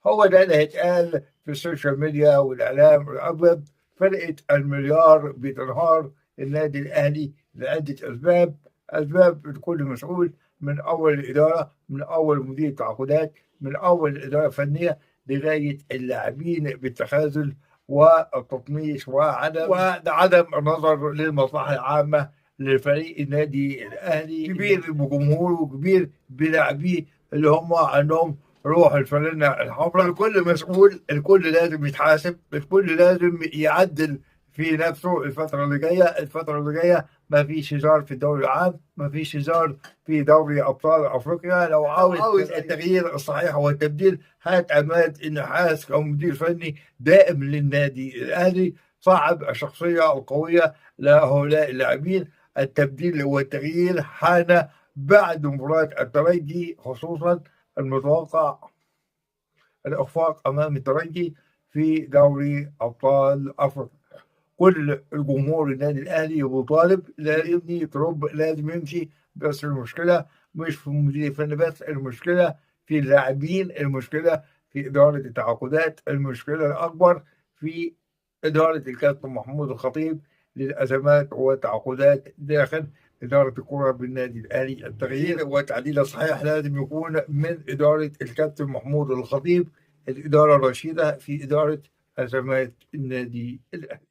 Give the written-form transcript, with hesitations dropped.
هو ده اللي هيتقال في السوشيال ميديا والإعلام الأبيض. فرقة المليار بتنهار النادي الأهلي لعدة أسباب. أسباب الكل مسؤول، من أول الإدارة، من أول مدير تعاقدات، من أول الإدارة الفنية لغاية اللاعبين بالتخاذل والتطنيش وعدم النظر للمصلحة العامة لفريق النادي الأهلي، كبير بجمهوره وكبير بلاعبيه اللي هم عندهم روح الفانلة الحمراء. الكل مسؤول، الكل لازم يتحاسب، الكل لازم يعدل في نفسه الفترة اللي جاية. الفترة اللي جاية ما فيش هزار في الدوري العام، ما فيش هزار في دوري أبطال أفريقيا. لو عاوز التغيير الصحيح والتبديل، هات عماد النحاس كمدير فني دائم للنادي الأهلي، صاحب الشخصية القوية لهؤلاء اللاعبين. التبديل والتغيير حان بعد مباراة الترجي، خصوصا المتوقع الإخفاق أمام الترجي في دوري أبطال أفريقيا. كل الجمهور النادي الأهلي يبقى طالب لازم يترب، لازم يمشي. بس المشكلة مش في المدير الفني بس، المشكلة في اللاعبين، المشكلة في إدارة التعاقدات، المشكلة الأكبر في إدارة الكابتن محمود الخطيب للأزمات والتعاقدات داخل إدارة الكرة بالنادي الأهلي. التغيير والتعديل الصحيح لازم يكون من إدارة الكابتن محمود الخطيب، الإدارة الرشيدة في إدارة أزمات النادي الأهلي.